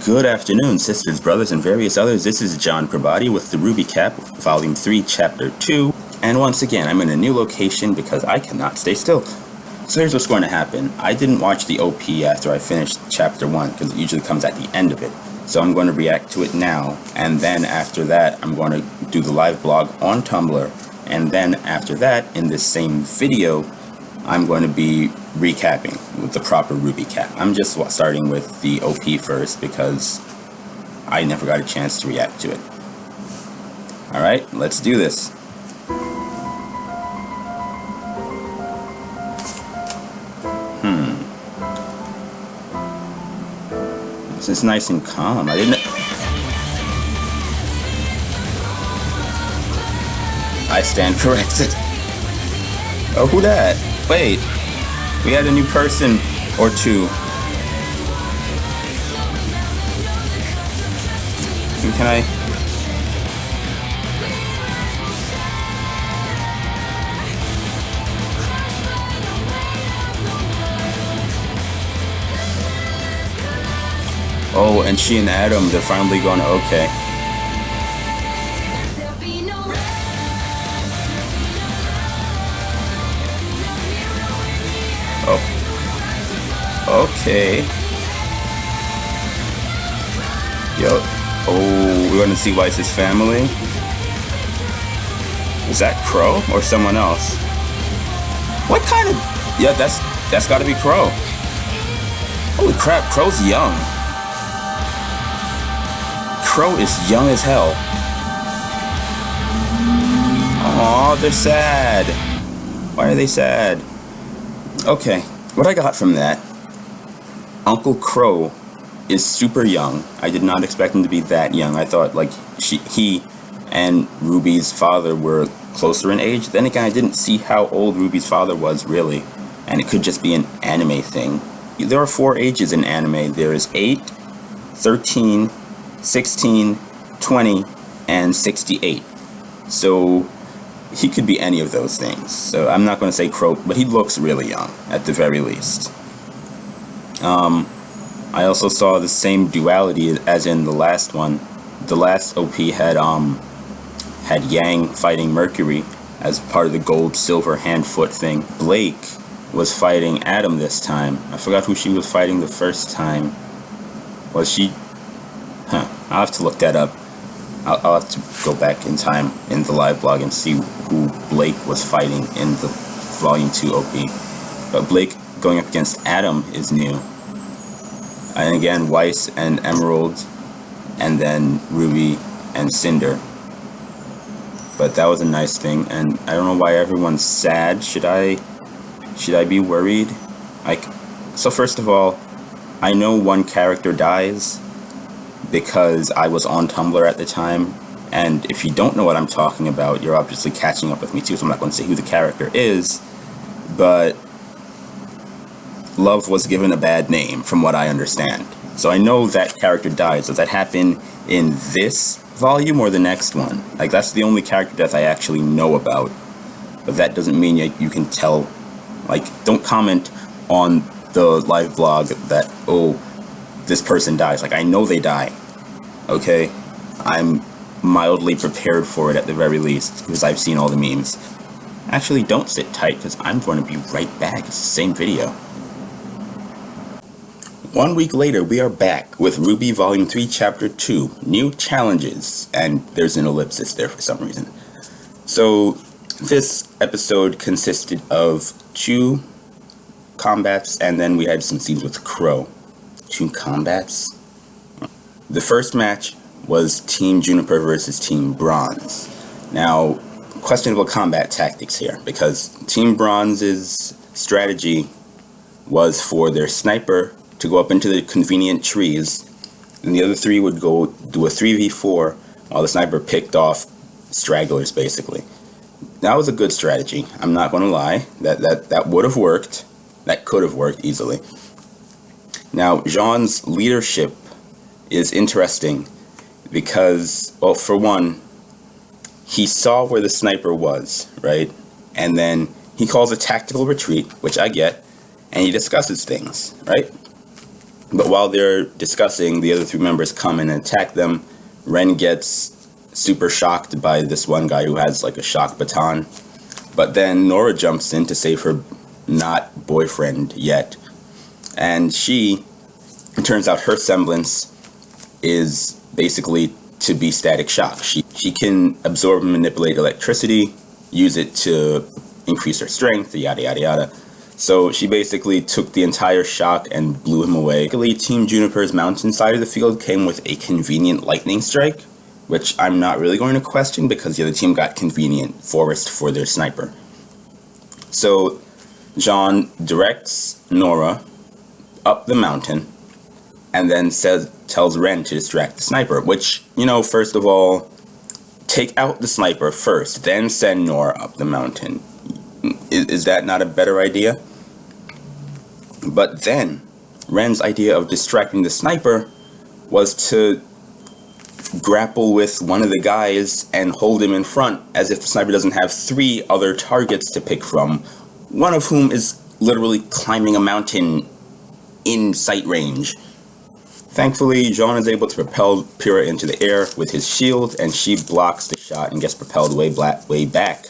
Good afternoon, sisters, brothers, and various others. This is John Cribati with the RWBYCap, Volume 3, Chapter 2. And once again, I'm in a new location because I cannot stay still. So here's what's going to happen. I didn't watch the OP after I finished Chapter 1 because it usually comes at the end of it. So I'm going to react to it now. And then after that, I'm going to do the live blog on Tumblr. And then after that, in this same video, I'm going to be recapping with the proper RWBYCap. I'm just starting with the OP first because I never got a chance to react to it. Alright, let's do this. This is nice and calm. I stand corrected. Oh, who that? Wait, we had a new person or two. Can I? Oh, and she and Adam, they're finally going, okay. Oh. Okay. Yo. Oh, we're gonna see Weiss's family. Is that Crow or someone else? What kind of... Yeah, that's gotta be Crow. Holy crap, Crow's young. Crow is young as hell. Aw, they're sad. Why are they sad? Okay, what I got from that, Uncle Crow is super young. I did not expect him to be that young. I thought like he and Ruby's father were closer in age. Then again, I didn't see how old Ruby's father was really, and it could just be an anime thing. There are 4 ages in anime. There is 8, 13, 16, 20, and 68. So he could be any of those things. So I'm not going to say Crow, but he looks really young at the very least. I also saw the same duality as in the last one. The last OP had Yang fighting Mercury as part of the gold-silver hand-foot thing. Blake was fighting Adam this time. I forgot who she was fighting the first time. Was she? Huh. I'll have to look that up. I'll have to go back in time in the live blog and see who Blake was fighting in the Volume 2 OP. But Blake going up against Adam is new. And again, Weiss and Emerald, and then Ruby and Cinder. But that was a nice thing, and I don't know why everyone's sad. Should I be worried? So first of all, I know one character dies because I was on Tumblr at the time, and if you don't know what I'm talking about, you're obviously catching up with me too, so I'm not going to say who the character is, but Love was given a bad name, from what I understand. So I know that character died. Does that happen in this volume or the next one? Like, that's the only character death I actually know about. But that doesn't mean you can tell. Like, don't comment on the live blog that, oh, this person dies. Like, I know they die. Okay? I'm mildly prepared for it at the very least, because I've seen all the memes. Actually, don't sit tight, because I'm going to be right back. It's the same video. 1 week later, we are back with RWBY Volume 3, Chapter 2, New Challenges, and there's an ellipsis there for some reason. So, this episode consisted of 2 combats, and then we had some scenes with Crow. 2 combats? The first match was Team Juniper versus Team Bronze. Now, questionable combat tactics here, because Team Bronze's strategy was for their sniper to go up into the convenient trees, and the other 3 would go do a 3v4 while the sniper picked off stragglers, basically. That was a good strategy. I'm not going to lie. That would have worked. That could have worked easily. Now, Jean's leadership is interesting because, well, for one, he saw where the sniper was, right? And then he calls a tactical retreat, which I get, and he discusses things, right? But while they're discussing, the other three members come and attack them. Ren gets super shocked by this one guy who has like a shock baton. But then Nora jumps in to save her not boyfriend yet. And it turns out her semblance is basically to be Static Shock. She can absorb and manipulate electricity, use it to increase her strength, yada yada yada. So she basically took the entire shock and blew him away. Luckily, Team Juniper's mountain side of the field came with a convenient lightning strike, which I'm not really going to question because the other team got convenient forest for their sniper. So Jean directs Nora up the mountain and then tells Ren to distract the sniper, which, first of all, take out the sniper first, then send Nora up the mountain. Is that not a better idea? But then, Ren's idea of distracting the sniper was to grapple with one of the guys and hold him in front, as if the sniper doesn't have 3 other targets to pick from, one of whom is literally climbing a mountain in sight range. Thankfully, Jean is able to propel Pyrrha into the air with his shield, and she blocks the shot and gets propelled way back.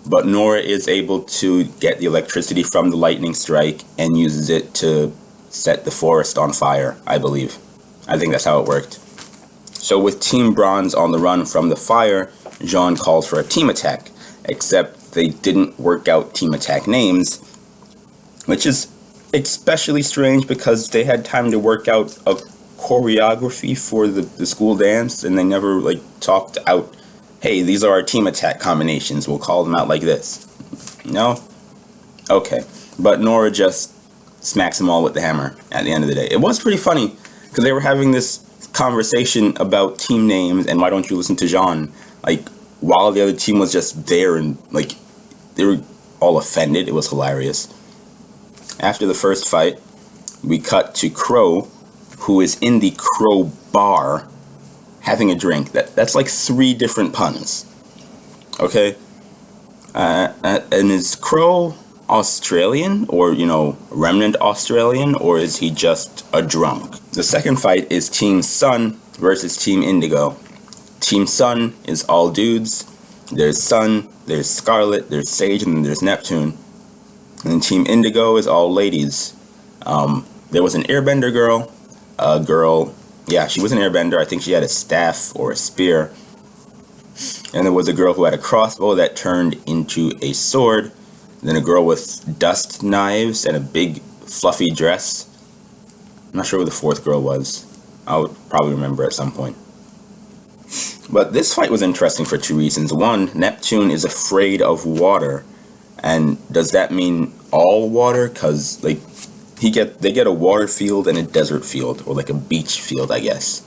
But Nora is able to get the electricity from the lightning strike and uses it to set the forest on fire, I believe. I think that's how it worked. So with Team Bronze on the run from the fire, Jean calls for a team attack, except they didn't work out team attack names, which is especially strange because they had time to work out a choreography for the school dance, and they never talked out, hey, these are our team attack combinations, we'll call them out like this. No? Okay. But Nora just smacks them all with the hammer at the end of the day. It was pretty funny because they were having this conversation about team names and why don't you listen to Jean, while the other team was just there, and they were all offended. It was hilarious. After the first fight, we cut to Crow, who is in the Crow bar having a drink. That's like 3 different puns. Okay? And is Crow Australian, or, remnant Australian, or is he just a drunk? The second fight is Team Sun versus Team Indigo. Team Sun is all dudes. There's Sun, there's Scarlet, there's Sage, and then there's Neptune. And Team Indigo is all ladies. There was an airbender girl. She was an airbender. I think she had a staff or a spear. And there was a girl who had a crossbow that turned into a sword. And then a girl with dust knives and a big fluffy dress. I'm not sure who the 4th girl was. I'll probably remember at some point. But this fight was interesting for 2 reasons. One, Neptune is afraid of water. And does that mean all water? Because they get a water field and a desert field, or a beach field, I guess.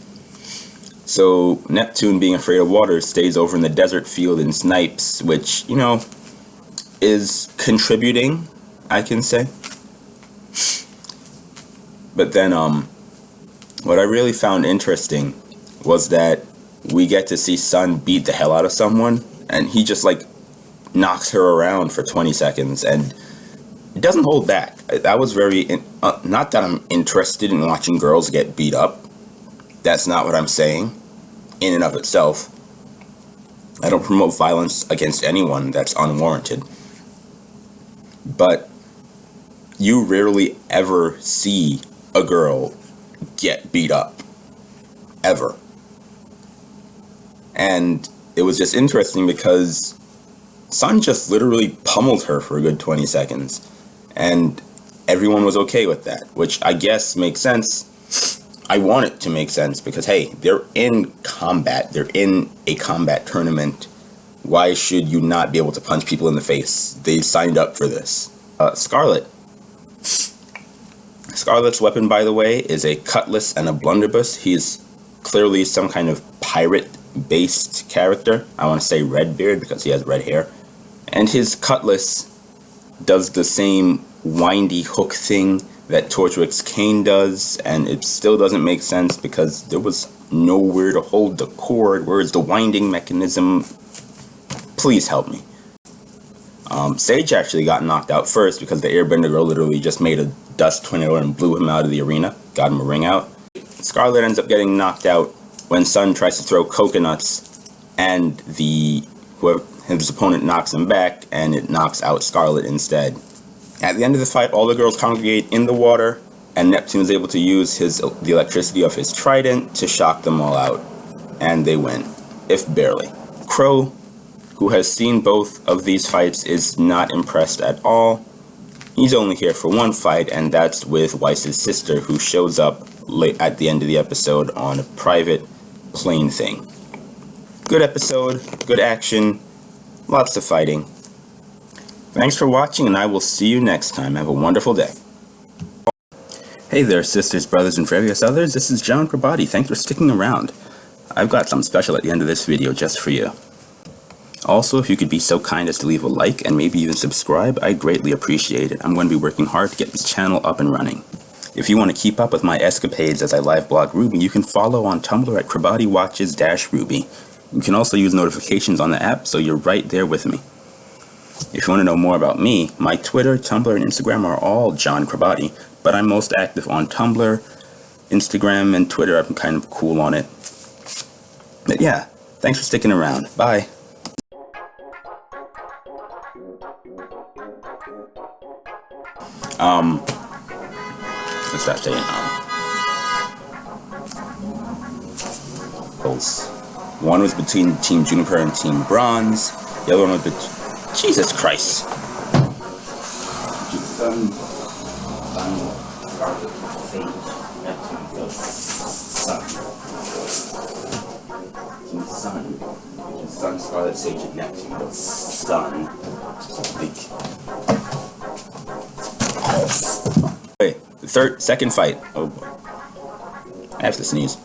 So Neptune, being afraid of water, stays over in the desert field and snipes, which, is contributing, I can say. But then, what I really found interesting was that we get to see Sun beat the hell out of someone, and he just knocks her around for 20 seconds, and it doesn't hold back. That was very, not that I'm interested in watching girls get beat up. That's not what I'm saying, in and of itself. I don't promote violence against anyone that's unwarranted. But you rarely ever see a girl get beat up. Ever. And it was just interesting because Sun just literally pummeled her for a good 20 seconds. And everyone was okay with that, which I guess makes sense. I want it to make sense because, hey, they're in combat. They're in a combat tournament. Why should you not be able to punch people in the face? They signed up for this. Scarlet. Scarlet's weapon, by the way, is a cutlass and a blunderbuss. He's clearly some kind of pirate-based character. I want to say Redbeard because he has red hair. And his cutlass does the same windy hook thing that Torchwick's cane does, and it still doesn't make sense because there was nowhere to hold the cord. Where is the winding mechanism? Please help me. Sage actually got knocked out first because the airbender girl literally just made a dust tornado and blew him out of the arena, got him a ring out. Scarlet ends up getting knocked out when Sun tries to throw coconuts, and his opponent knocks him back, and it knocks out Scarlet instead. At the end of the fight, all the girls congregate in the water, and Neptune is able to use the electricity of his trident to shock them all out, and they win, if barely. Crow, who has seen both of these fights, is not impressed at all. He's only here for one fight, and that's with Weiss's sister, who shows up late at the end of the episode on a private plane thing. Good episode, good action, lots of fighting. Thanks for watching, and I will see you next time. Have a wonderful day. Hey there, sisters, brothers, and various others. This is John Cribati. Thanks for sticking around. I've got something special at the end of this video just for you. Also, if you could be so kind as to leave a like and maybe even subscribe, I'd greatly appreciate it. I'm going to be working hard to get this channel up and running. If you want to keep up with my escapades as I live blog RWBY, you can follow on Tumblr at CribatiWatches-RWBY. You can also use notifications on the app, so you're right there with me. If you want to know more about me, my Twitter, Tumblr, and Instagram are all John Cribati, but I'm most active on Tumblr, Instagram, and Twitter. I'm kind of cool on it. But yeah, thanks for sticking around. Bye. What's that saying? One was between Team Juniper and Team Bronze. The other one was between... Jesus Christ. Sun, Scarlet, Sage, Neptune, Sun. Team Sun, Scarlet, Sage, and Neptune. Sun. Wait, the second fight. Oh boy. I have to sneeze.